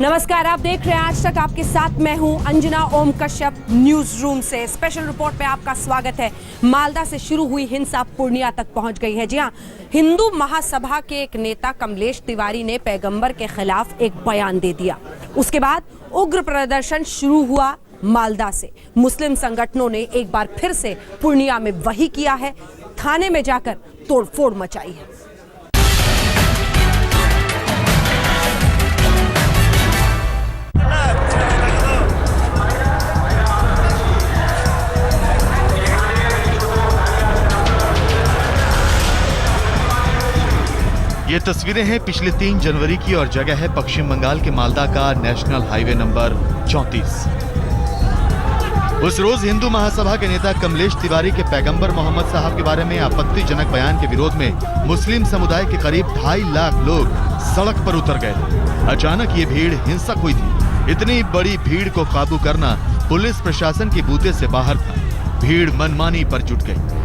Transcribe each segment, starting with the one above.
नमस्कार, आप देख रहे हैं आज तक। आपके साथ मैं हूं अंजना ओम कश्यप। न्यूज रूम से स्पेशल रिपोर्ट पे आपका स्वागत है। मालदा से शुरू हुई हिंसा पूर्णिया तक पहुंच गई है। जी हां, हिंदू महासभा के एक नेता कमलेश तिवारी ने पैगंबर के खिलाफ एक बयान दे दिया। उसके बाद उग्र प्रदर्शन शुरू हुआ मालदा से। मुस्लिम संगठनों ने एक बार फिर से पूर्णिया में वही किया है, थाने में जाकर तोड़फोड़ मचाई है। ये तस्वीरें हैं पिछले 3 जनवरी की और जगह है पश्चिम बंगाल के मालदा का नेशनल हाईवे नंबर 34। उस रोज हिंदू महासभा के नेता कमलेश तिवारी के पैगंबर मोहम्मद साहब के बारे में आपत्तिजनक बयान के विरोध में मुस्लिम समुदाय के करीब 2.5 लाख लोग सड़क पर उतर गए। अचानक ये भीड़ हिंसक हुई थी। इतनी बड़ी भीड़ को काबू करना पुलिस प्रशासन के बूते से बाहर था। भीड़ मनमानी पर जुट गई।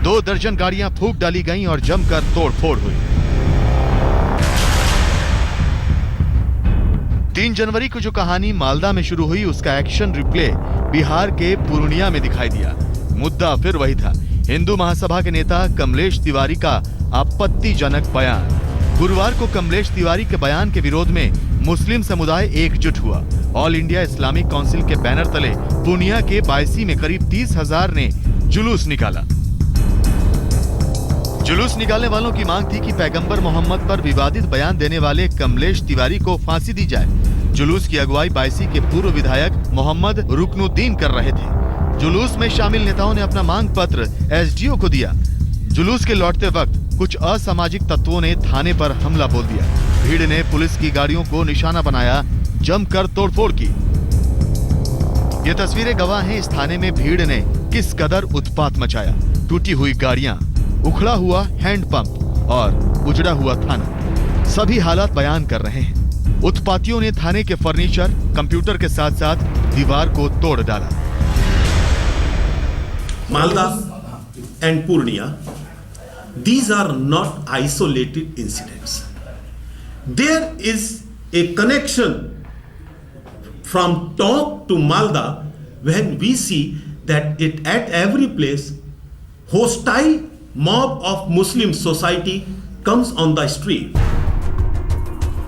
2 दर्जन गाड़ियां फूंक डाली गईं और जमकर तोड़फोड़ हुई। 3 जनवरी को जो कहानी मालदा में शुरू हुई, उसका एक्शन रिप्ले बिहार के पूर्णिया में दिखाई दिया। मुद्दा फिर वही था, हिंदू महासभा के नेता कमलेश तिवारी का आपत्तिजनक बयान। गुरुवार को कमलेश तिवारी के बयान के विरोध में मुस्लिम समुदाय एकजुट हुआ। ऑल इंडिया इस्लामिक काउंसिल के बैनर तले पूर्णिया के बायसी में करीब 30,000 ने जुलूस निकाला। जुलूस निकालने वालों की मांग थी कि पैगंबर मोहम्मद पर विवादित बयान देने वाले कमलेश तिवारी को फांसी दी जाए। जुलूस की अगुवाई बायसी के पूर्व विधायक मोहम्मद रुकनुद्दीन कर रहे थे। जुलूस में शामिल नेताओं ने अपना मांग पत्र एसडीओ को दिया। जुलूस के लौटते वक्त कुछ असामाजिक तत्वों ने थाने पर हमला बोल दिया। भीड़ ने पुलिस की गाड़ियों को निशाना बनाया, जमकर तोड़फोड़ की। ये तस्वीरें गवाह हैं इस थाने में भीड़ ने किस कदर उत्पात मचाया। टूटी हुई गाड़ियां, उखड़ा हुआ हैंडपंप और उजड़ा हुआ थाना, सभी हालात बयान कर रहे हैं। उत्पातियों ने थाने के फर्नीचर, कंप्यूटर के साथ साथ दीवार को तोड़ डाला। Malda and Purnia, these are not isolated incidents. There is a connection from Tonk to Malda when we see that at every place hostile mob of Muslim society comes on the street.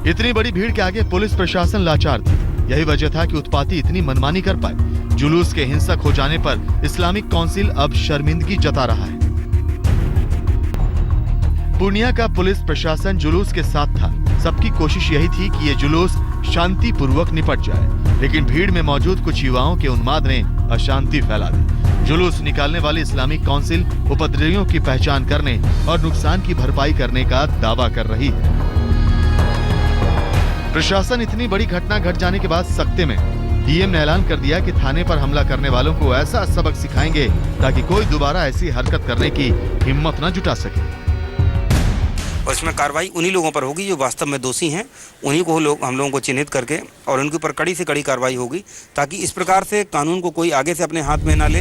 इतनी बड़ी भीड़ के आगे police प्रशासन लाचार था। यही वजह था कि उत्पाती इतनी मनमानी कर पाए। जुलूस के हिंसक हो जाने पर इस्लामिक काउंसिल अब शर्मिंदगी जता रहा है। पूर्णिया का पुलिस प्रशासन जुलूस के साथ था। सबकी कोशिश यही थी कि ये जुलूस शांतिपूर्वक निपट जाए, लेकिन भीड़ में मौजूद कुछ युवाओं के उन्माद ने अशांति फैला दी। जुलूस निकालने वाली इस्लामिक काउंसिल उपद्रवियों की पहचान करने और नुकसान की भरपाई करने का दावा कर रही है। प्रशासन इतनी बड़ी घटना घट जाने के बाद सख्ते में डीएम ने ऐलान कर दिया कि थाने पर हमला करने वालों को ऐसा सबक सिखाएंगे ताकि कोई दोबारा ऐसी हरकत करने की हिम्मत न जुटा सके। और इसमें कार्रवाई उन्हीं लोगों पर होगी जो वास्तव में दोषी हैं। उन्हीं को हम लोगों को चिन्हित करके और उनके ऊपर कड़ी से कड़ी कार्रवाई होगी, ताकि इस प्रकार से कानून को कोई आगे से अपने हाथ में ना ले।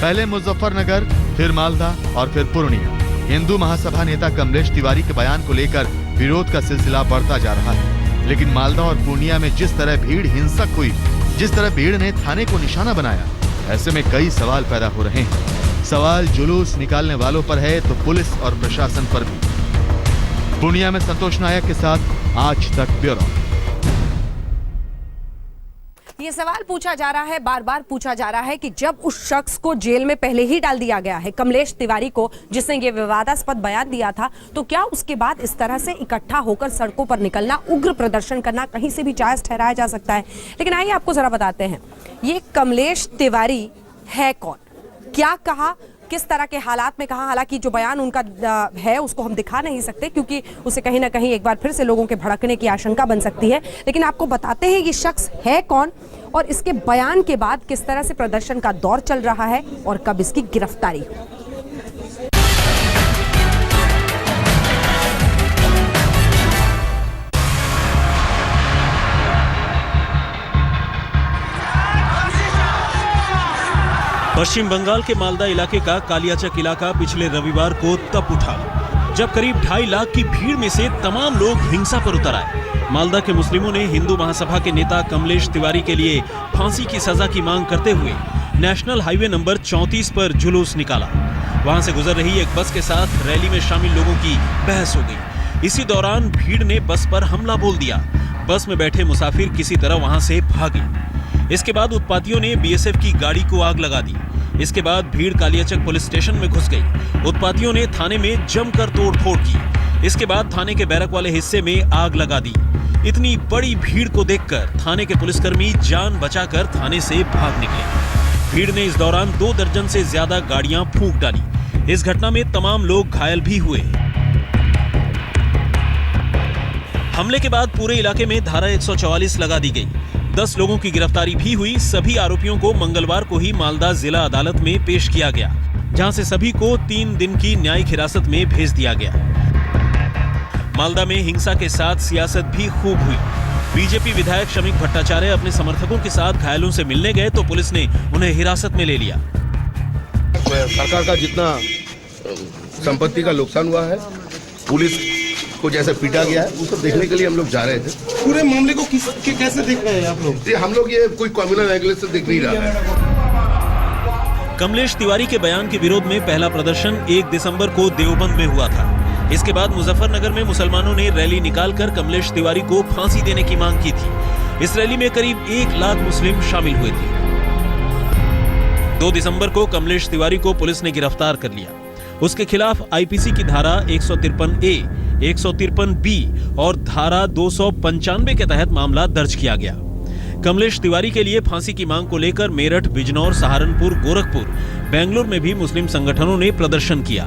पहले मुजफ्फरनगर, फिर मालदा और फिर पूर्णिया। हिंदू महासभा नेता कमलेश तिवारी के बयान को लेकर विरोध का सिलसिला बढ़ता जा रहा है। लेकिन मालदा और पूर्णिया में जिस तरह भीड़ हिंसक हुई, जिस तरह भीड़ ने थाने को निशाना बनाया, ऐसे में कई सवाल पैदा हो रहे हैं। सवाल जुलूस निकालने वालों पर है तो पुलिस और प्रशासन पर भी। पूर्णिया में संतोष नायक के साथ आज तक ब्यूरो। ये सवाल पूछा जा रहा है, बार बार पूछा जा रहा है कि जब उस शख्स को जेल में पहले ही डाल दिया गया है, कमलेश तिवारी को, जिसने ये विवादास्पद बयान दिया था, तो क्या उसके बाद इस तरह से इकट्ठा होकर सड़कों पर निकलना, उग्र प्रदर्शन करना कहीं से भी जायज ठहराया जा सकता है? लेकिन आइए आपको जरा बताते हैं, ये कमलेश तिवारी है कौन, क्या कहा, किस तरह के हालात में कहा। हालांकि जो बयान उनका है उसको हम दिखा नहीं सकते, क्योंकि उसे कहीं ना कहीं एक बार फिर से लोगों के भड़कने की आशंका बन सकती है। लेकिन आपको बताते हैं ये शख्स है कौन और इसके बयान के बाद किस तरह से प्रदर्शन का दौर चल रहा है और कब इसकी गिरफ्तारी हो। पश्चिम बंगाल के मालदा इलाके का कालियाचक इलाका पिछले रविवार को तप उठा जब करीब 2.5 लाख की भीड़ में से तमाम लोग हिंसा पर उतर आए। मालदा के मुस्लिमों ने हिंदू महासभा के नेता कमलेश तिवारी के लिए फांसी की सजा की मांग करते हुए नेशनल हाईवे नंबर 34 पर जुलूस निकाला। वहां से गुजर रही एक बस के साथ रैली में शामिल लोगों की बहस हो गई। इसी दौरान भीड़ ने बस पर हमला बोल दिया। बस में बैठे मुसाफिर किसी तरह वहां से भागे। इसके बाद उत्पातियों ने बीएसएफ की गाड़ी को आग लगा दी। इसके बाद भीड़ कालियाचक पुलिस स्टेशन में घुस गई। उत्पातियों ने थाने में जमकर तोड़फोड़ की। इसके बाद थाने के बैरक वाले हिस्से में आग लगा दी। इतनी बड़ी भीड़ को देखकर थाने के पुलिसकर्मी जान बचाकर थाने से भाग निकले। भीड़ ने इस दौरान 2 दर्जन से ज्यादा गाड़ियां फूंक डाली। इस घटना में तमाम लोग घायल भी हुए। हमले के बाद पूरे इलाके में धारा 144 लगा दी गई। 10 लोगों की गिरफ्तारी भी हुई। सभी आरोपियों को मंगलवार को ही मालदा जिला अदालत में पेश किया गया, जहां से सभी को 3 दिन की न्यायिक हिरासत में भेज दिया गया। मालदा में हिंसा के साथ सियासत भी खूब हुई। बीजेपी विधायक शमीक भट्टाचार्य अपने समर्थकों के साथ घायलों से मिलने गए तो पुलिस ने उन्हें हिरासत में ले लिया। सरकार का जितना संपत्ति का नुकसान हुआ है, पुलिस को जैसे पीटा गया है, वो सब देखने के लिए हम लोग जा रहे थे। पूरे मामले को कैसे देख रहे हैं आप लोग? हम लोग ये कोई कम्युनल एंगल से देख नहीं रहा है। कमलेश तिवारी के बयान के विरोध में पहला प्रदर्शन 1 दिसंबर को देवबंद में हुआ था। इसके बाद मुजफ्फरनगर में मुसलमानों ने रैली निकालकर कमलेश तिवारी को फांसी देने की मांग की थी। इस रैली में करीब 1 लाख मुस्लिम शामिल हुए थे। 2 दिसंबर को कमलेश तिवारी को पुलिस ने गिरफ्तार कर लिया। उसके खिलाफ आईपीसी की धारा 153A, 153B और धारा 295 के तहत मामला दर्ज किया गया। कमलेश तिवारी के लिए फांसी की मांग को लेकर मेरठ, बिजनौर, सहारनपुर, गोरखपुर, बेंगलुरु में भी मुस्लिम संगठनों ने प्रदर्शन किया।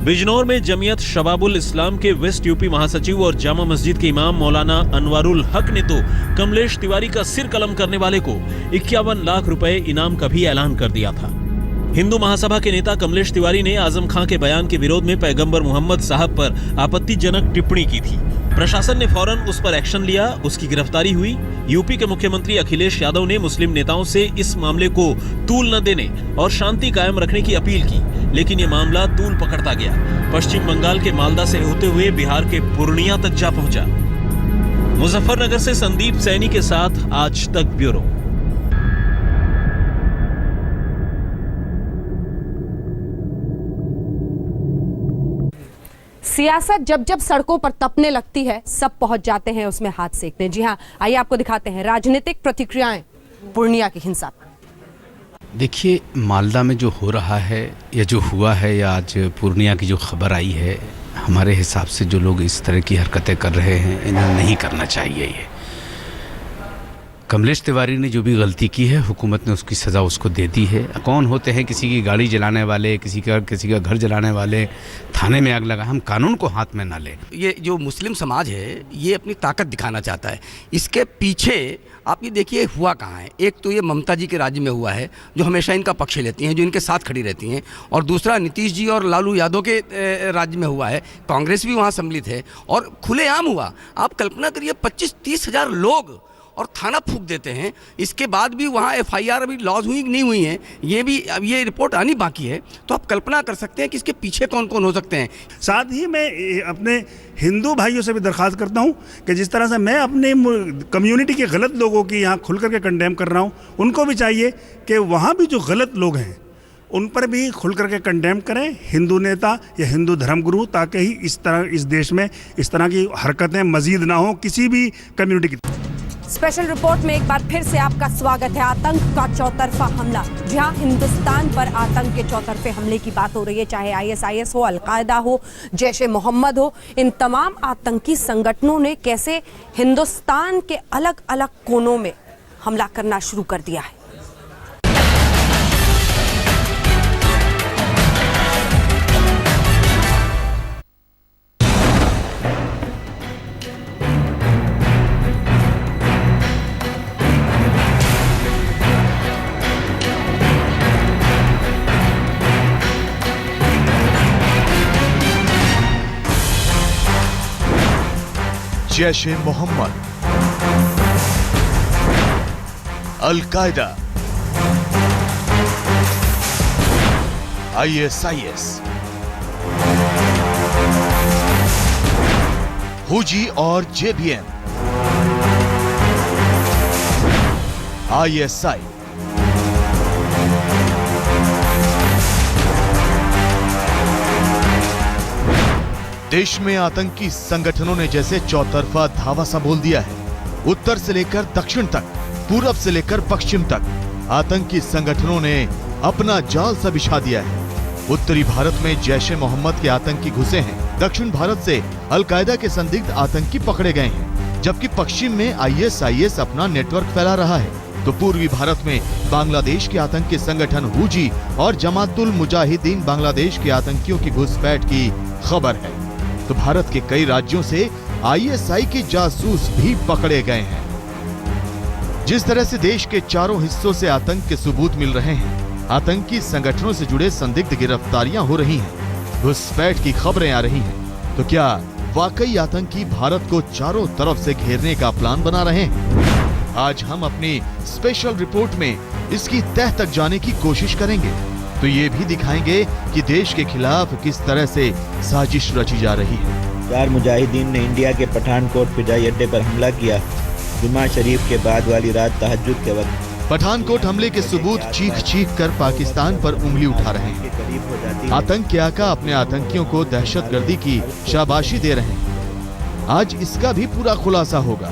बिजनौर में जमीयत शबाबुल इस्लाम के वेस्ट यूपी महासचिव और जामा मस्जिद के इमाम मौलाना अनवारुल हक ने तो कमलेश तिवारी का सिर कलम करने वाले को 51 लाख रुपए इनाम का भी ऐलान कर दिया था। हिंदू महासभा के नेता कमलेश तिवारी ने आजम खां के बयान के विरोध में पैगंबर मोहम्मद साहब पर आपत्तिजनक टिप्पणी की थी। प्रशासन ने फौरन उस पर एक्शन लिया, उसकी गिरफ्तारी हुई। यूपी के मुख्यमंत्री अखिलेश यादव ने मुस्लिम नेताओं से इस मामले को तूल न देने और शांति कायम रखने की अपील की, लेकिन ये मामला तूल पकड़ता गया। पश्चिम बंगाल के मालदा से होते हुए बिहार के पूर्णिया तक जा पहुंचा। मुजफ्फरनगर से संदीप सैनी के साथ आज तक ब्यूरो। सियासत जब जब सड़कों पर तपने लगती है, सब पहुंच जाते हैं उसमें हाथ सेकने। जी हाँ, आइए आपको दिखाते हैं राजनीतिक प्रतिक्रियाएं पूर्णिया की हिंसा पर। देखिए, मालदा में जो हो रहा है या जो हुआ है या आज पूर्णिया की जो खबर आई है, हमारे हिसाब से जो लोग इस तरह की हरकतें कर रहे हैं, इन्हें नहीं करना चाहिए। ये कमलेश तिवारी ने जो भी गलती की है, हुकूमत ने उसकी सज़ा उसको दे दी है। कौन होते हैं किसी की गाड़ी जलाने वाले, किसी का घर जलाने वाले, थाने में आग लगा, हम कानून को हाथ में ना लें। ये जो मुस्लिम समाज है, ये अपनी ताकत दिखाना चाहता है। इसके पीछे आप ये देखिए हुआ कहाँ है। एक तो ये ममता जी के राज्य में हुआ है, जो हमेशा इनका पक्ष लेती हैं, जो इनके साथ खड़ी रहती हैं, और दूसरा नीतीश जी और लालू यादव के राज्य में हुआ है। कांग्रेस भी वहाँ सम्मिलित है और खुलेआम हुआ। आप कल्पना करिए 25-30 हज़ार लोग और थाना फूंक देते हैं। इसके बाद भी वहाँ FIR अभी लॉज हुई नहीं हुई हैं, ये भी अब ये रिपोर्ट आनी बाकी है। तो आप कल्पना कर सकते हैं कि इसके पीछे कौन कौन हो सकते हैं। साथ ही मैं अपने हिंदू भाइयों से भी दरख्वास्त करता हूँ कि जिस तरह से मैं अपने कम्युनिटी के गलत लोगों की यहाँ खुल करके कंडेम कर रहा हूँ, उनको भी चाहिए कि वहाँ भी जो गलत लोग हैं उन पर भी खुल करके कंडेम करें हिंदू नेता या हिंदू धर्मगुरु, ताकि ही इस देश में इस तरह की हरकतें मजीद ना हो किसी भी कम्युनिटी की। स्पेशल रिपोर्ट में एक बार फिर से आपका स्वागत है। आतंक का चौतरफा हमला, जहां हिंदुस्तान पर आतंक के चौतरफे हमले की बात हो रही है, चाहे ISIS हो, अलकायदा हो, जैश ए मोहम्मद हो, इन तमाम आतंकी संगठनों ने कैसे हिंदुस्तान के अलग अलग कोनों में हमला करना शुरू कर दिया है। जैश ए मोहम्मद, अल-कायदा, ISIS, हुजी और JBM, ISI, देश में आतंकी संगठनों ने जैसे चौतरफा धावा सा बोल दिया है। उत्तर से लेकर दक्षिण तक, पूरब से लेकर पश्चिम तक आतंकी संगठनों ने अपना जाल सा बिछा दिया है। उत्तरी भारत में जैश-ए मोहम्मद के आतंकी घुसे हैं, दक्षिण भारत से अल-कायदा के संदिग्ध आतंकी पकड़े गए हैं, जबकि पश्चिम में ISIS अपना नेटवर्क फैला रहा है। तो पूर्वी भारत में बांग्लादेश के आतंकी संगठन हुजी और जमातुल मुजाहिदीन बांग्लादेश के आतंकियों की घुसपैठ की खबर है। तो भारत के कई राज्यों से ISI के जासूस भी पकड़े गए हैं। जिस तरह से देश के चारों हिस्सों से आतंक के सबूत मिल रहे हैं, आतंकी संगठनों से जुड़े संदिग्ध गिरफ्तारियां हो रही हैं, घुसपैठ की खबरें आ रही हैं, तो क्या वाकई आतंकी भारत को चारों तरफ से घेरने का प्लान बना रहे हैं? आज हम अपनी स्पेशल रिपोर्ट में इसकी तह तक जाने की कोशिश करेंगे। तो ये भी दिखाएंगे कि देश के खिलाफ किस तरह से साजिश रची जा रही है। 4 मुजाहिदीन ने इंडिया के पठानकोट फिजाई अड्डे पर हमला किया। जुमा शरीफ के बाद वाली रात तहज्जुद के वक्त पठानकोट हमले के सबूत चीख चीख कर पाकिस्तान पर उंगली उठा रहे हैं। आतंक के आका अपने आतंकियों को दहशतगर्दी की शाबाशी दे रहे हैं। आज इसका भी पूरा खुलासा होगा,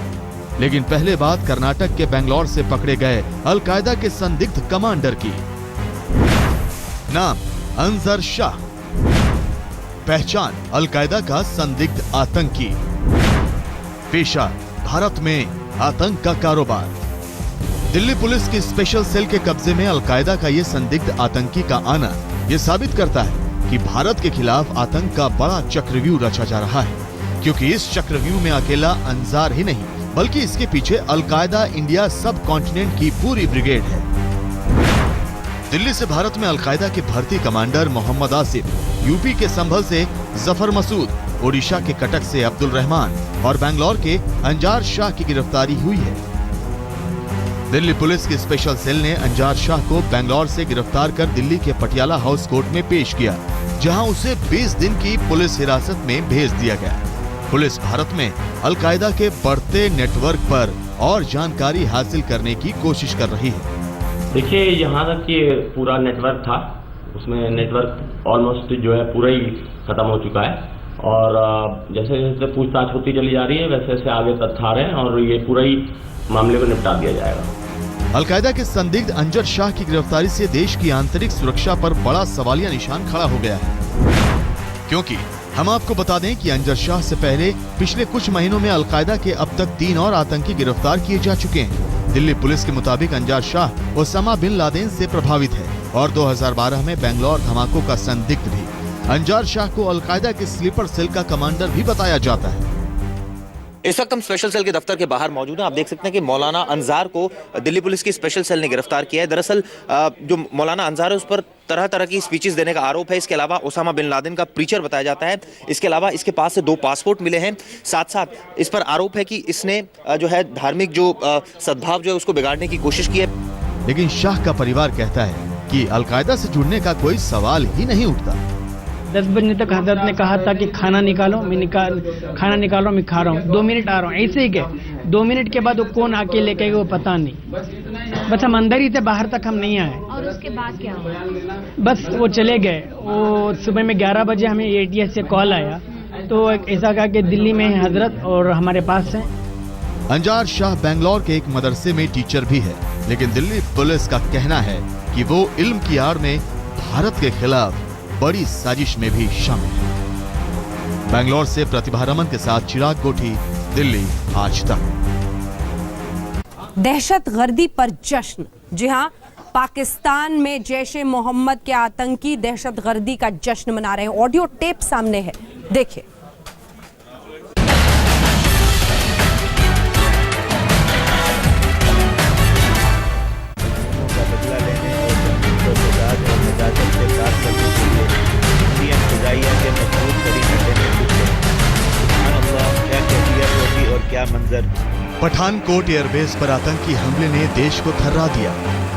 लेकिन पहले बात कर्नाटक के बेंगलोर से पकड़े गए अल-कायदा के संदिग्ध कमांडर की। नाम अंजर शाह, पहचान अल-कायदा का संदिग्ध आतंकी, पेशा भारत में आतंक का कारोबार। दिल्ली पुलिस की स्पेशल सेल के कब्जे में अल-कायदा का ये संदिग्ध आतंकी का आना ये साबित करता है कि भारत के खिलाफ आतंक का बड़ा चक्रव्यूह रचा जा रहा है, क्योंकि इस चक्रव्यूह में अकेला अंजार ही नहीं, बल्कि इसके पीछे अल-कायदा इंडिया सब कॉन्टिनेंट की पूरी ब्रिगेड है। दिल्ली से भारत में अल-कायदा के भर्ती कमांडर मोहम्मद आसिफ, यूपी के संभल से जफर मसूद, ओडिशा के कटक से अब्दुल रहमान और बेंगलोर के अंजार शाह की गिरफ्तारी हुई है। दिल्ली पुलिस की स्पेशल सेल ने अंजार शाह को बेंगलोर से गिरफ्तार कर दिल्ली के पटियाला हाउस कोर्ट में पेश किया, जहां उसे 20 दिन की पुलिस हिरासत में भेज दिया गया। पुलिस भारत में अल-कायदा के बढ़ते नेटवर्क पर और जानकारी हासिल करने की कोशिश कर रही है। देखिए, यहाँ तक ये पूरा नेटवर्क था, उसमें नेटवर्क ऑलमोस्ट जो है पूरा ही खत्म हो चुका है, और जैसे जैसे पूछताछ होती चली जा रही है वैसे वैसे आगे तथ्य आ रहे हैं और ये पूरा ही मामले को निपटा दिया जाएगा। अल-कायदा के संदिग्ध अंजर शाह की गिरफ्तारी से देश की आंतरिक सुरक्षा पर बड़ा सवालिया निशान खड़ा हो गया है, क्योंकि हम आपको बता दें कि अंजर शाह से पहले पिछले कुछ महीनों में अल-कायदा के अब तक 3 और आतंकी गिरफ्तार किए जा चुके हैं। दिल्ली पुलिस के मुताबिक Anjar Shah Osama bin Laden से प्रभावित है और 2012 में बेंगलोर धमाकों का संदिग्ध भी। अंजार शाह को अल-कायदा के स्लीपर सेल का कमांडर भी बताया जाता है। इस वक्त हम स्पेशल सेल के दफ्तर के बाहर मौजूद हैं। आप देख सकते हैं कि मौलाना अंजार को दिल्ली पुलिस की स्पेशल सेल ने गिरफ्तार किया है। दरअसल जो मौलाना अंजार है उस पर तरह तरह की स्पीचेस देने का आरोप है। इसके अलावा ओसामा बिन लादेन का प्रीचर बताया जाता है। इसके अलावा इसके पास से 2 पासपोर्ट मिले हैं। साथ साथ इस पर आरोप है कि इसने जो है धार्मिक जो सद्भाव जो है उसको बिगाड़ने की कोशिश की है। लेकिन शाह का परिवार कहता है कि अल-कायदा से जुड़ने का कोई सवाल ही नहीं उठता। 10 बजे तक हजरत ने कहा था कि खाना निकालो, खाना निकालो, मैं खा रहा हूँ, 2 मिनट आ रहा हूँ, ऐसे ही गए। 2 मिनट के बाद वो कौन आके लेके गए वो पता नहीं। बस हम अंदर ही थे, बाहर तक हम नहीं आए। और उसके बाद क्या हुआ? बस वो चले गए। वो सुबह में 11 बजे हमें ATS से कॉल आया, तो ऐसा कहा कि दिल्ली में हजरत और हमारे पास है। अंजार शाह बेंगलोर के एक मदरसे में टीचर भी है, लेकिन दिल्ली पुलिस का कहना है कि वो इल्म की आड़ में भारत के खिलाफ बड़ी साजिश में भी शामिल है। बेंगलोर से प्रतिभा रमन के साथ चिराग कोठी, दिल्ली आज तक। दहशतगर्दी पर जश्न। जी हां, पाकिस्तान में जैश-ए मोहम्मद के आतंकी दहशतगर्दी का जश्न मना रहे हैं। ऑडियो टेप सामने है, देखिए। क्या मंजर। पठानकोट एयरबेस पर आतंकी हमले ने देश को थर्रा दिया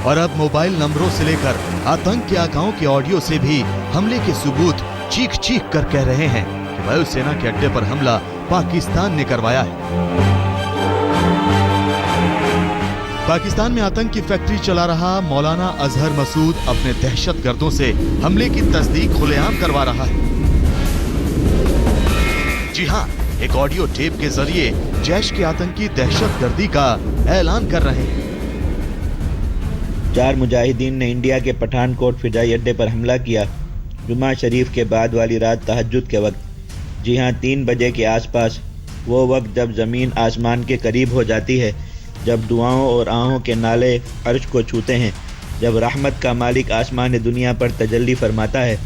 और अब मोबाइल नंबरों से लेकर आतंक के आकाओं के ऑडियो से भी हमले के सबूत चीख चीख कर कह रहे हैं कि वायुसेना के अड्डे पर हमला पाकिस्तान ने करवाया है। पाकिस्तान में आतंक की फैक्ट्री चला रहा मौलाना अजहर मसूद अपने दहशतगर्दों से हमले की तस्दीक खुलेआम करवा रहा है। जी हां, एक ऑडियो टेप के जरिए जैश के आतंकी दहशतगर्दी का ऐलान कर रहे हैं। 4 मुजाहिदीन ने इंडिया के पठानकोट फिजाई अड्डे पर हमला किया। जुमा शरीफ के बाद वाली रात तहज्जुद के वक्त। जी हां, 3 बजे के आसपास, वो वक्त जब ज़मीन आसमान के करीब हो जाती है, जब दुआओं और आहों के नाले अर्श को छूते हैं, जब रहमत का मालिक आसमान दुनिया पर तजल्ली फरमाता है,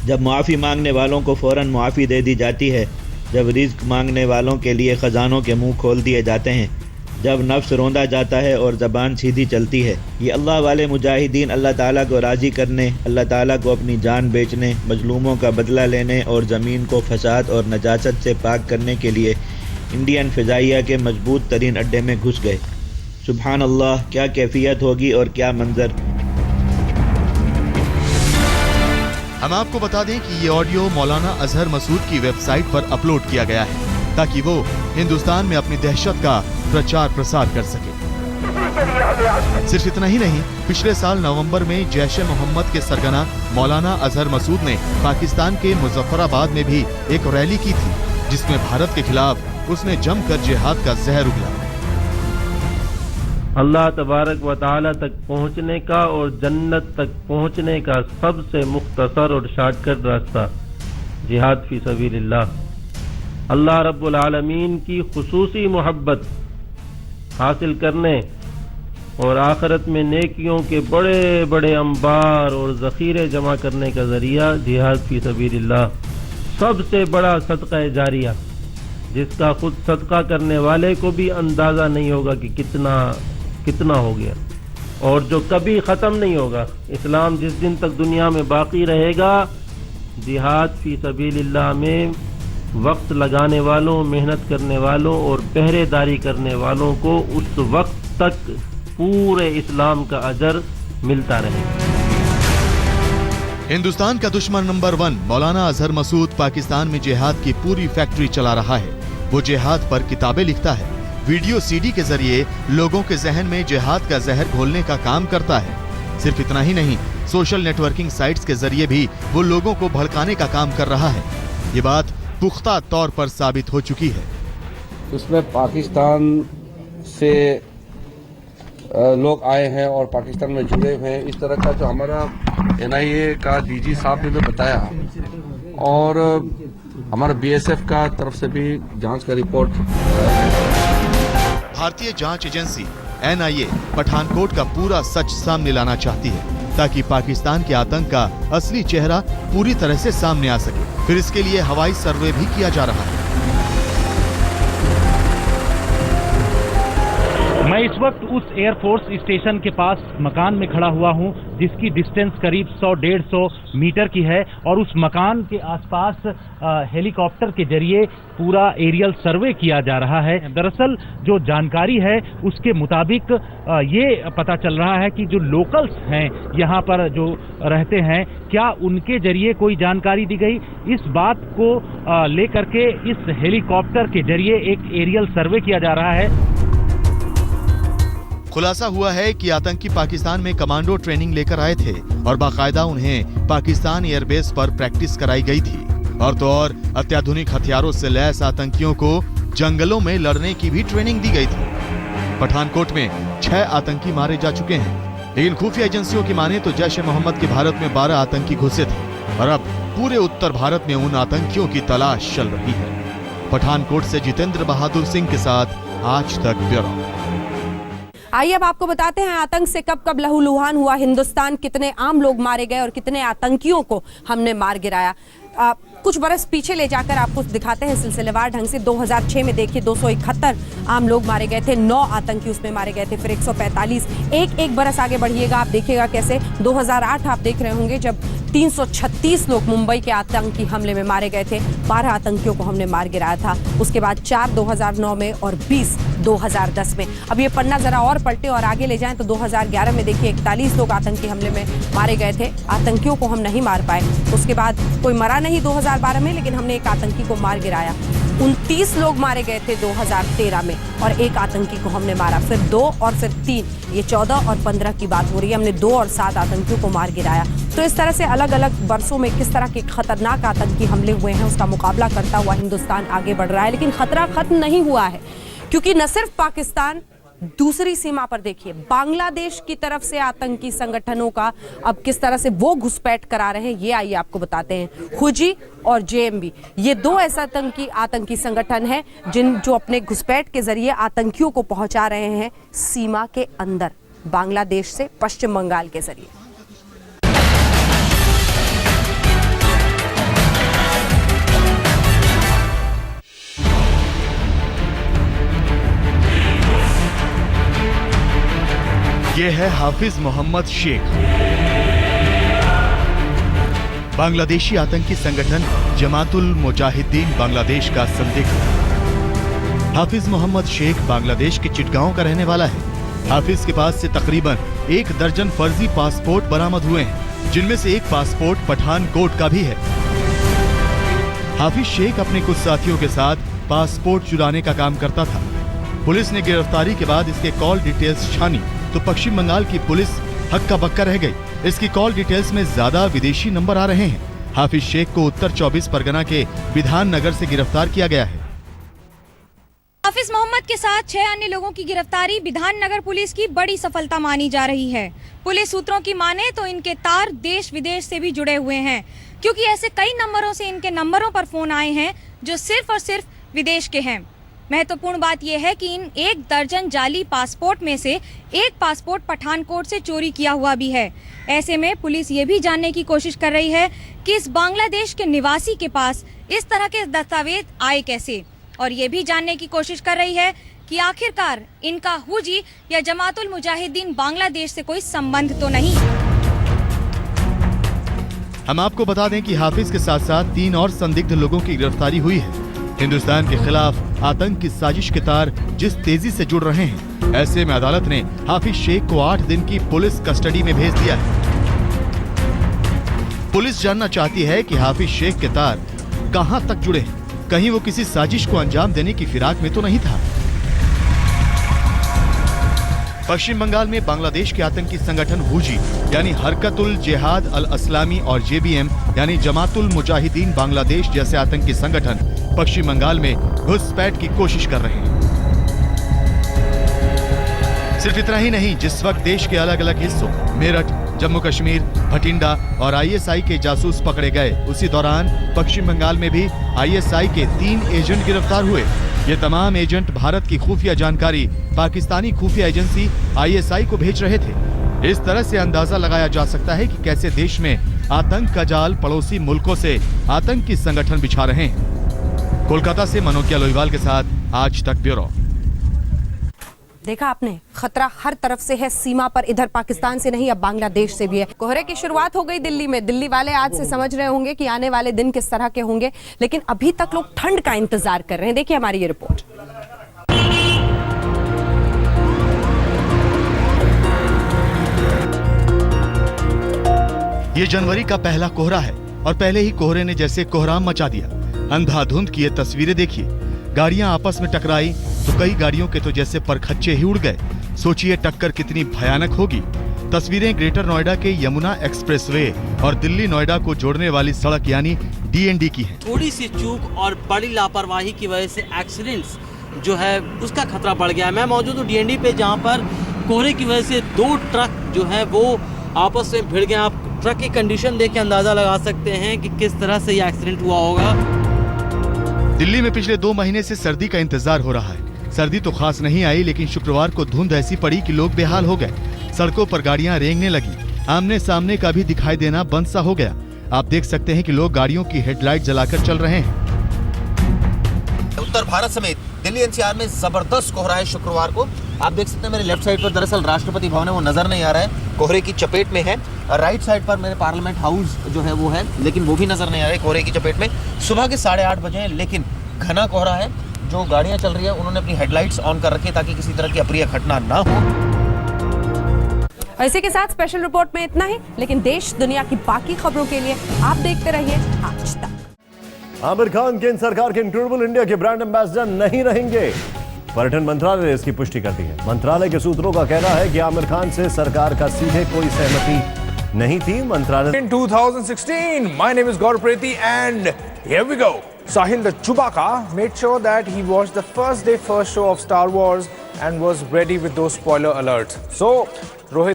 जब मुआफ़ी मांगने वालों को फ़ौरन मुआफ़ी दे दी जाती है, जब रिज़्क़ मांगने वालों के लिए ख़जानों के मुंह खोल दिए जाते हैं, जब नफ्स रोंदा जाता है और ज़बान सीधी चलती है, ये अल्लाह वाले मुजाहिदीन अल्लाह ताला को राज़ी करने, अल्लाह ताला को अपनी जान बेचने, मजलूमों का बदला लेने और ज़मीन को फसाद और नजासत से पाक करने के लिए इंडियन फ़िज़ाइया के मजबूत तरीन अड्डे में घुस गए। सुभान अल्लाह, क्या कैफियत होगी और क्या मंजर। हम आपको बता दें कि ये ऑडियो मौलाना अजहर मसूद की वेबसाइट पर अपलोड किया गया है ताकि वो हिंदुस्तान में अपनी दहशत का प्रचार प्रसार कर सके। सिर्फ इतना ही नहीं, पिछले साल नवंबर में जैश-ए-मोहम्मद के सरगना मौलाना अजहर मसूद ने पाकिस्तान के मुजफ्फराबाद में भी एक रैली की थी जिसमें भारत के खिलाफ उसने जमकर जिहाद का जहर उगला। अल्लाह तबारक व तआला तक पहुँचने का और जन्नत तक पहुँचने का सबसे मुख्तसर और शॉर्टकट रास्ता जिहाद फी सबीलिल्लाह। अल्लाह रब्बुल आलमीन की खुसूसी मोहब्बत हासिल करने और आखिरत में नेकियों के बड़े बड़े अंबार और ज़ख़ीरे जमा करने का ज़रिया जिहाद फी सबीलिल्लाह। सबसे बड़ा सदका जारिया जिसका खुद सदका करने वाले को भी अंदाज़ा नहीं होगा कि कितना हो गया और जो कभी ख़त्म नहीं होगा। इस्लाम जिस दिन तक दुनिया में बाकी रहेगा, जिहाद फी सबीलिल्लाह में वक्त लगाने वालों, मेहनत करने वालों और पहरेदारी करने वालों को उस वक्त तक पूरे इस्लाम का अजर मिलता रहेगा। हिंदुस्तान का दुश्मन नंबर 1 मौलाना अजहर मसूद पाकिस्तान में जिहाद की पूरी फैक्ट्री चला रहा है। वो जिहाद पर किताबें लिखता है, वीडियो सीडी के जरिए लोगों के जहन में जिहाद का जहर घोलने का काम करता है। सिर्फ इतना ही नहीं, सोशल नेटवर्किंग साइट्स के जरिए भी वो लोगों को भड़काने का काम कर रहा है। ये बात पुख्ता तौर पर साबित हो चुकी है। उसमें पाकिस्तान से लोग आए हैं और पाकिस्तान में जुड़े हुए हैं। इस तरह का जो हमारा NIA का DG साहब ने बताया और हमारा BSF का तरफ से भी जांच का रिपोर्ट। भारतीय जांच एजेंसी NIA पठानकोट का पूरा सच सामने लाना चाहती है ताकि पाकिस्तान के आतंक का असली चेहरा पूरी तरह से सामने आ सके। फिर इसके लिए हवाई सर्वे भी किया जा रहा है। मैं इस वक्त उस एयरफोर्स स्टेशन के पास मकान में खड़ा हुआ हूं जिसकी डिस्टेंस करीब 100-150 मीटर की है और उस मकान के आसपास हेलीकॉप्टर के जरिए पूरा एरियल सर्वे किया जा रहा है। दरअसल जो जानकारी है उसके मुताबिक ये पता चल रहा है कि जो लोकल्स हैं यहाँ पर जो रहते हैं, क्या उनके जरिए कोई जानकारी दी गई। इस बात को लेकर के इस हेलीकॉप्टर के जरिए एक एरियल सर्वे किया जा रहा है। खुलासा हुआ है कि आतंकी पाकिस्तान में कमांडो ट्रेनिंग लेकर आए थे और बाकायदा उन्हें पाकिस्तान एयरबेस पर प्रैक्टिस कराई गई थी। और तो और अत्याधुनिक हथियारों से लैस आतंकियों को जंगलों में लड़ने की भी ट्रेनिंग दी गई थी। पठानकोट में 6 आतंकी मारे जा चुके हैं, लेकिन खुफिया एजेंसियों की माने तो जैश-ए-मोहम्मद के भारत में 12 आतंकी घुसे थे और अब पूरे उत्तर भारत में उन आतंकियों की तलाश चल रही है। पठानकोट से जितेंद्र बहादुर सिंह के साथ आज तक ब्यूरो। आइए अब आपको बताते हैं आतंक से कब कब लहूलुहान हुआ हिंदुस्तान, कितने आम लोग मारे गए और कितने आतंकियों को हमने मार गिराया। कुछ बरस पीछे ले जाकर आपको दिखाते हैं सिलसिलेवार ढंग से। 2006 में देखिए 271 आम लोग मारे गए थे, 9 आतंकी उसमें मारे गए थे, फिर 145। एक बरस आगे बढ़िएगा आप देखिएगा कैसे 2008 आप देख रहे होंगे जब 336 लोग मुंबई के आतंकी हमले में मारे गए थे, 12 आतंकियों को हमने मार गिराया था। उसके बाद 4 2009 में और 20 2010 में। अब ये पन्ना जरा और पलटे और आगे ले जाएं तो 2011 में देखिए 41 लोग आतंकी हमले में मारे गए थे। आतंकियों को हम नहीं मार पाए। उसके बाद कोई मरा नहीं 2012 में, लेकिन हमने एक आतंकी को मार गिराया। 29 लोग मारे गए थे 2013 में और एक आतंकी को हमने मारा, फिर 2 और फिर 3, ये 14 और 15 की बात हो रही है। हमने 2 और 7 आतंकियों को मार गिराया। तो इस तरह से अलग अलग वर्षों में किस तरह के खतरनाक आतंकी हमले हुए हैं, उसका मुकाबला करता हुआ हिंदुस्तान आगे बढ़ रहा है। लेकिन खतरा खत्म नहीं हुआ है, क्योंकि न सिर्फ पाकिस्तान, दूसरी सीमा पर देखिए बांग्लादेश की तरफ से आतंकी संगठनों का अब किस तरह से वो घुसपैठ करा रहे हैं, ये आइए आपको बताते हैं। हुजी और जेएमबी, ये 2 ऐसा आतंकी संगठन हैं जो अपने घुसपैठ के जरिए आतंकियों को पहुंचा रहे हैं सीमा के अंदर, बांग्लादेश से पश्चिम बंगाल के जरिए। ये है हाफिज मोहम्मद शेख, बांग्लादेशी आतंकी संगठन जमातुल मुजाहिदीन बांग्लादेश का संदिग्ध। हाफिज मोहम्मद शेख बांग्लादेश के चिटगांव का रहने वाला है। हाफिज के पास से तकरीबन 1 दर्जन फर्जी पासपोर्ट बरामद हुए हैं, जिनमें से एक पासपोर्ट पठानकोट का भी है। हाफिज शेख अपने कुछ साथियों के साथ पासपोर्ट चुराने का काम करता था। पुलिस ने गिरफ्तारी के बाद इसके कॉल डिटेल्स छानी तो पश्चिम बंगाल की पुलिस हक्का बक्का रह गई। इसकी कॉल डिटेल्स में ज्यादा विदेशी नंबर आ रहे हैं। हाफिज शेख को उत्तर 24 परगना के विधान नगर से गिरफ्तार किया गया है। हाफिज मोहम्मद के साथ 6 अन्य लोगों की गिरफ्तारी विधान नगर पुलिस की बड़ी सफलता मानी जा रही है। पुलिस सूत्रों की माने तो इनके तार देश विदेश से भी जुड़े हुए हैं, क्योंकि ऐसे कई नंबरों से इनके नंबरों पर फोन आए हैं जो सिर्फ और सिर्फ विदेश के हैं। महत्वपूर्ण बात यह है कि इन 1 दर्जन जाली पासपोर्ट में से एक पासपोर्ट पठानकोट से चोरी किया हुआ भी है। ऐसे में पुलिस ये भी जानने की कोशिश कर रही है कि इस बांग्लादेश के निवासी के पास इस तरह के दस्तावेज आए कैसे, और ये भी जानने की कोशिश कर रही है कि आखिरकार इनका हुजी या जमातुल मुजाहिदीन बांग्लादेश से कोई संबंध तो नहीं। हम आपको बता दें कि हाफिज के साथ साथ 3 और संदिग्ध लोगों की गिरफ्तारी हुई है। हिंदुस्तान के खिलाफ आतंक की साजिश के तार जिस तेजी से जुड़ रहे हैं, ऐसे में अदालत ने हाफिज शेख को 8 दिन की पुलिस कस्टडी में भेज दिया है। पुलिस जानना चाहती है कि हाफिज शेख के तार कहां तक जुड़े हैं, कहीं वो किसी साजिश को अंजाम देने की फिराक में तो नहीं था। पश्चिम बंगाल में बांग्लादेश के आतंकी संगठन हुजी यानी हरकतुल जिहाद अल इस्लामी और जेबीएम यानी जमातुल मुजाहिदीन बांग्लादेश जैसे आतंकी संगठन पश्चिम बंगाल में घुसपैठ की कोशिश कर रहे हैं। सिर्फ इतना ही नहीं, जिस वक्त देश के अलग अलग हिस्सों मेरठ, जम्मू कश्मीर, भटिंडा और आईएसआई के जासूस पकड़े गए, उसी दौरान पश्चिम बंगाल में भी आईएसआई के 3 एजेंट गिरफ्तार हुए। ये तमाम एजेंट भारत की खुफिया जानकारी पाकिस्तानी खुफिया एजेंसी आईएसआई को भेज रहे थे। इस तरह से अंदाजा लगाया जा सकता है कि कैसे देश में आतंक का जाल पड़ोसी मुल्कों से आतंकी संगठन बिछा रहे हैं। कोलकाता से मनोकिया लोईवाल के साथ आज तक ब्यूरो। देखा आपने, खतरा हर तरफ से है सीमा पर, इधर पाकिस्तान से नहीं अब बांग्लादेश से भी है। कोहरे की शुरुआत हो गई दिल्ली में। दिल्ली वाले आज से समझ रहे होंगे कि आने वाले दिन किस तरह के होंगे, लेकिन अभी तक लोग ठंड का इंतजार कर रहे हैं। देखिए हमारी ये रिपोर्ट। ये जनवरी का पहला कोहरा है और पहले ही कोहरे ने जैसे कोहराम मचा दिया। अंधाधुंध की ये तस्वीरें देखिए। गाड़ियां आपस में टकराई तो कई गाड़ियों के तो जैसे परखच्चे ही उड़ गए। सोचिए टक्कर कितनी भयानक होगी। तस्वीरें ग्रेटर नोएडा के यमुना एक्सप्रेसवे और दिल्ली नोएडा को जोड़ने वाली सड़क यानी डीएनडी की है। थोड़ी सी चूक और बड़ी लापरवाही की वजह से एक्सीडेंट्स जो है उसका खतरा बढ़ गया है। मैं मौजूद हूँ डीएनडी पे, जहाँ पर कोहरे की वजह से 2 ट्रक जो है वो आपस में भिड़ गए। आप ट्रक की कंडीशन देख के अंदाजा लगा सकते हैं कि किस तरह से ये एक्सीडेंट हुआ होगा। दिल्ली में पिछले 2 महीने से सर्दी का इंतजार हो रहा है। सर्दी तो खास नहीं आई, लेकिन शुक्रवार को धुंध ऐसी पड़ी कि लोग बेहाल हो गए। सड़कों पर गाड़ियां रेंगने लगी। आमने सामने का भी दिखाई देना बंद सा हो गया। आप देख सकते हैं कि लोग गाड़ियों की हेडलाइट जलाकर चल रहे हैं। उत्तर भारत समेत दिल्ली एनसीआर में जबरदस्त कोहरा है शुक्रवार को। आप देख सकते हैं मेरे लेफ्ट साइड पर दरअसल राष्ट्रपति भवन है, वो नजर नहीं आ रहा है, कोहरे की चपेट में है। राइट साइड पर मेरे पार्लियामेंट हाउस जो है वो है, लेकिन वो भी नजर नहीं आ रहा है, कोहरे की चपेट में। सुबह के 8:30 बजे हैं, लेकिन घना कोहरा है। जो गाड़ियां चल रही है उन्होंने अपनी हेडलाइट्स ऑन कर रखी है ताकि किसी तरह की अप्रिय घटना ना हो। इसी के साथ स्पेशल रिपोर्ट में इतना ही, लेकिन देश दुनिया की बाकी खबरों के लिए आप देखते रहिए आज तक। आमिर खान केंद्र सरकार के इनक्रेडिबल इंडिया के ब्रांड एम्बेसडर नहीं रहेंगे। पर्यटन मंत्रालय ने इसकी पुष्टि कर दी है। मंत्रालय के सूत्रों का कहना है कि आमिर खान से सरकार का सीधे कोई सहमति नहीं थी। मंत्रालय In 2016, my name is Gaurav Preti and here we go. Sahil the Chewbacca made sure that he watched the first day first show of Star Wars and was ready with those spoiler alerts. So, Rohit